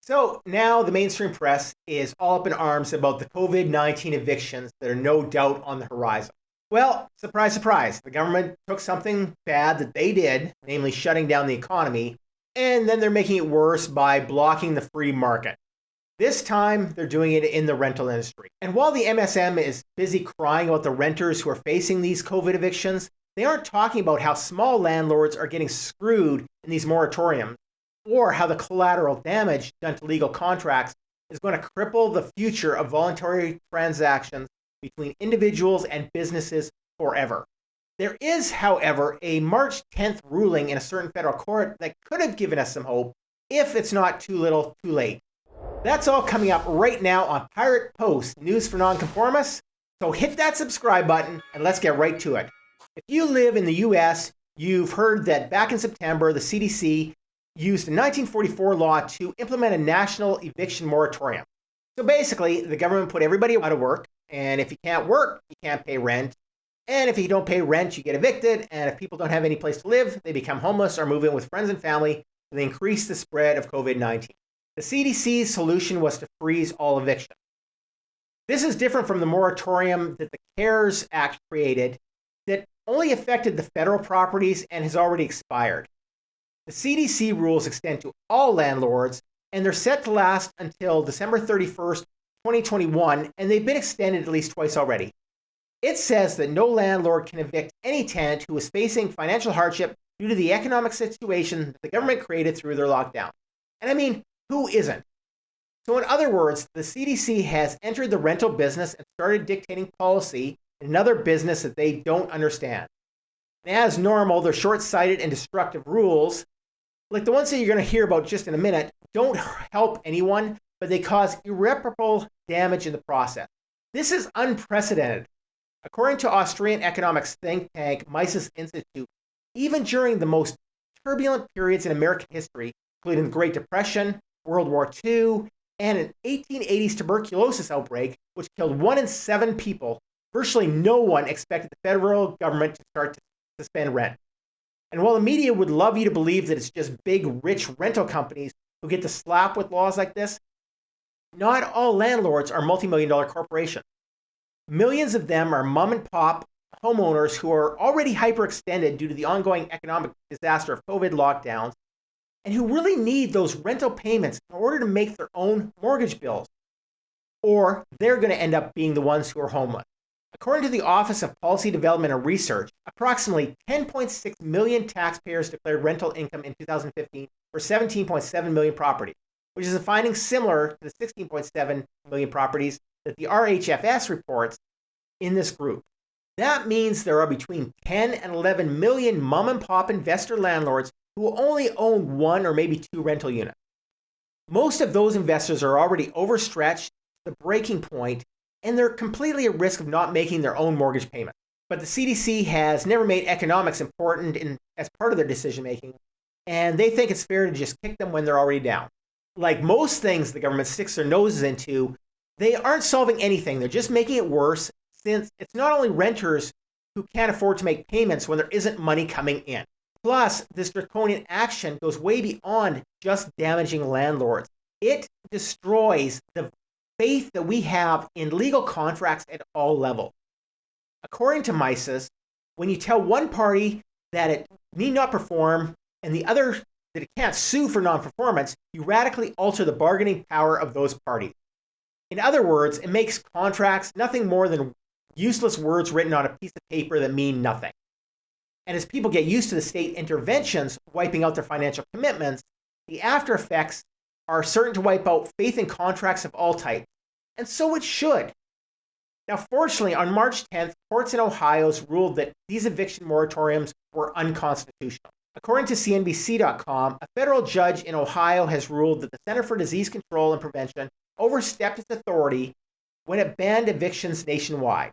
So now the mainstream press is all up in arms about the COVID-19 evictions that are no doubt on the horizon. Well, surprise, surprise, the government took something bad that they did, namely shutting down the economy, and then they're making it worse by blocking the free market. This time, they're doing it in the rental industry. And while the MSM is busy crying about the renters who are facing these COVID evictions, they aren't talking about how small landlords are getting screwed in these moratoriums, or how the collateral damage done to legal contracts is going to cripple the future of voluntary transactions between individuals and businesses forever. There is, however, a March 10th ruling in a certain federal court that could have given us some hope if it's not too little too late. That's all coming up right now on Pirate Post, News for Nonconformists. So hit that subscribe button and let's get right to it. If you live in the US, you've heard that back in September, the CDC used a 1944 law to implement a national eviction moratorium. So basically, the government put everybody out of work, and if you can't work, you can't pay rent. And if you don't pay rent, you get evicted, and if people don't have any place to live, they become homeless or move in with friends and family, and they increase the spread of COVID-19. The CDC's solution was to freeze all eviction. This is different from the moratorium that the CARES Act created that only affected the federal properties and has already expired. The CDC rules extend to all landlords, and they're set to last until December 31st, 2021, and they've been extended at least twice already. It says that no landlord can evict any tenant who is facing financial hardship due to the economic situation that the government created through their lockdown. And I mean, who isn't? So in other words, the CDC has entered the rental business and started dictating policy in another business that they don't understand. And as normal, their short-sighted and destructive rules, like the ones that you're going to hear about just in a minute, don't help anyone, but they cause irreparable damage in the process. This is unprecedented. According to Austrian economics think tank Mises Institute, even during the most turbulent periods in American history, including the Great Depression, World War II, and an 1880s tuberculosis outbreak, which killed 1 in 7 people, virtually no one expected the federal government to start to suspend rent. And while the media would love you to believe that it's just big, rich rental companies who get to slap with laws like this, not all landlords are multi-million-dollar corporations. Millions of them are mom-and-pop homeowners who are already hyperextended due to the ongoing economic disaster of COVID lockdowns, and who really need those rental payments in order to make their own mortgage bills. Or they're going to end up being the ones who are homeless. According to the Office of Policy Development and Research, approximately 10.6 million taxpayers declared rental income in 2015 for 17.7 million properties, which is a finding similar to the 16.7 million properties that the RHFS reports in this group. That means there are between 10 and 11 million mom-and-pop investor landlords who only own 1 or maybe 2 rental units. Most of those investors are already overstretched to the breaking point, and they're completely at risk of not making their own mortgage payment. But the CDC has never made economics important as part of their decision-making, and they think it's fair to just kick them when they're already down. Like most things the government sticks their noses into, they aren't solving anything. They're just making it worse, since it's not only renters who can't afford to make payments when there isn't money coming in. Plus, this draconian action goes way beyond just damaging landlords. It destroys the faith that we have in legal contracts at all levels. According to Mises, when you tell one party that it need not perform and the other that it can't sue for non-performance, you radically alter the bargaining power of those parties. In other words, it makes contracts nothing more than useless words written on a piece of paper that mean nothing. And as people get used to the state interventions wiping out their financial commitments, the after effects are certain to wipe out faith in contracts of all types. And so it should. Now, fortunately, on March 10th, courts in Ohio ruled that these eviction moratoriums were unconstitutional. According to CNBC.com, a federal judge in Ohio has ruled that the Center for Disease Control and Prevention overstepped its authority when it banned evictions nationwide.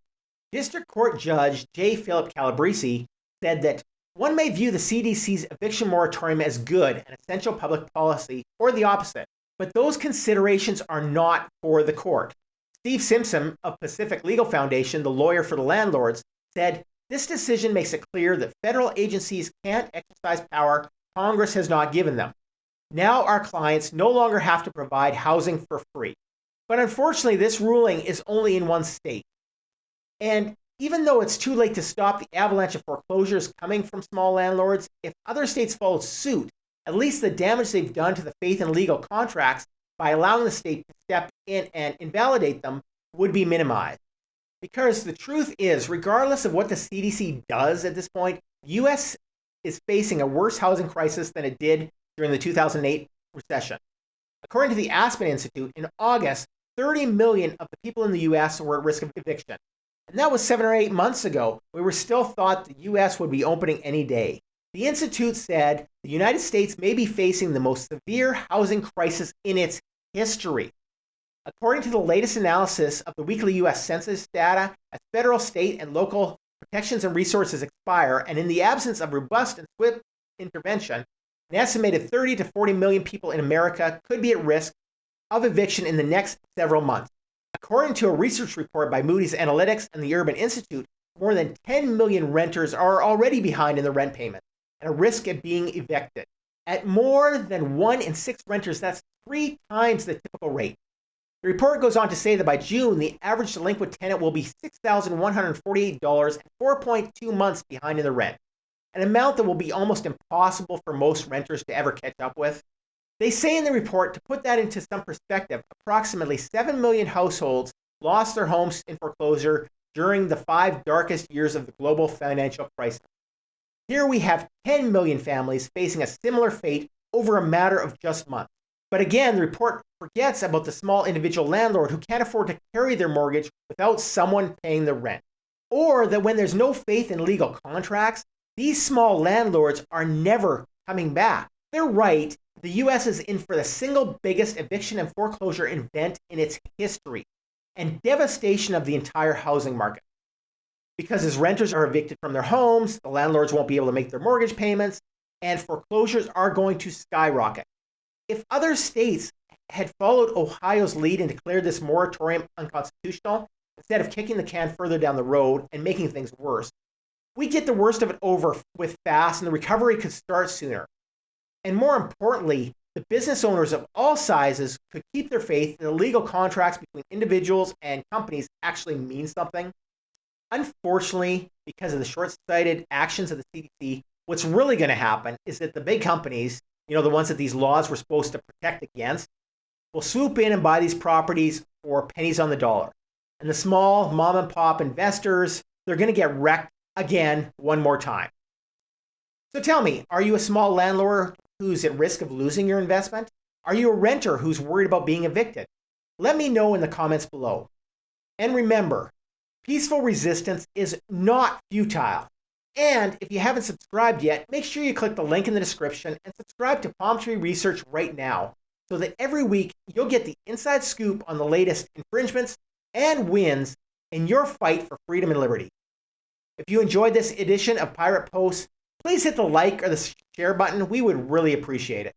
District Court Judge J. Philip Calabrese said that one may view the CDC's eviction moratorium as good and essential public policy, or the opposite, but those considerations are not for the court. Steve Simpson of Pacific Legal Foundation, the lawyer for the landlords, said, "This decision makes it clear that federal agencies can't exercise power Congress has not given them. Now our clients no longer have to provide housing for free. But unfortunately, this ruling is only in one state. And even though it's too late to stop the avalanche of foreclosures coming from small landlords, if other states followed suit, at least the damage they've done to the faith and legal contracts by allowing the state to step in and invalidate them would be minimized. Because the truth is, regardless of what the CDC does at this point, the U.S. is facing a worse housing crisis than it did during the 2008 recession. According to the Aspen Institute, in August, 30 million of the people in the U.S. were at risk of eviction. And that was 7 or 8 months ago. We were still thought the U.S. would be opening any day. The Institute said the United States may be facing the most severe housing crisis in its history. According to the latest analysis of the weekly U.S. Census data, as federal, state, and local protections and resources expire, and in the absence of robust and swift intervention, an estimated 30 to 40 million people in America could be at risk of eviction in the next several months. According to a research report by Moody's Analytics and the Urban Institute, more than 10 million renters are already behind in their rent payment and at risk of being evicted. At more than 1 in 6 renters, that's 3 times the typical rate. The report goes on to say that by June, the average delinquent tenant will be $6,148 and 4.2 months behind in the rent, an amount that will be almost impossible for most renters to ever catch up with. They say in the report, to put that into some perspective, approximately 7 million households lost their homes in foreclosure during the 5 darkest years of the global financial crisis. Here we have 10 million families facing a similar fate over a matter of just months. But again, the report forgets about the small individual landlord who can't afford to carry their mortgage without someone paying the rent. Or that when there's no faith in legal contracts, these small landlords are never coming back. They're right. The U.S. is in for the single biggest eviction and foreclosure event in its history and devastation of the entire housing market. Because as renters are evicted from their homes, the landlords won't be able to make their mortgage payments, and foreclosures are going to skyrocket. If other states had followed Ohio's lead and declared this moratorium unconstitutional, instead of kicking the can further down the road and making things worse, we get the worst of it over with fast and the recovery could start sooner. And more importantly, the business owners of all sizes could keep their faith that the legal contracts between individuals and companies actually mean something. Unfortunately, because of the short-sighted actions of the CDC, what's really going to happen is that the big companies, the ones that these laws were supposed to protect against, will swoop in and buy these properties for pennies on the dollar. And the small mom and pop investors, they're going to get wrecked again one more time. So tell me, are you a small landlord who's at risk of losing your investment? Are you a renter who's worried about being evicted? Let me know in the comments below. And remember, peaceful resistance is not futile. And if you haven't subscribed yet, make sure you click the link in the description and subscribe to Palm Tree Research right now so that every week you'll get the inside scoop on the latest infringements and wins in your fight for freedom and liberty. If you enjoyed this edition of Pirate Post, please hit the like or the share button. We would really appreciate it.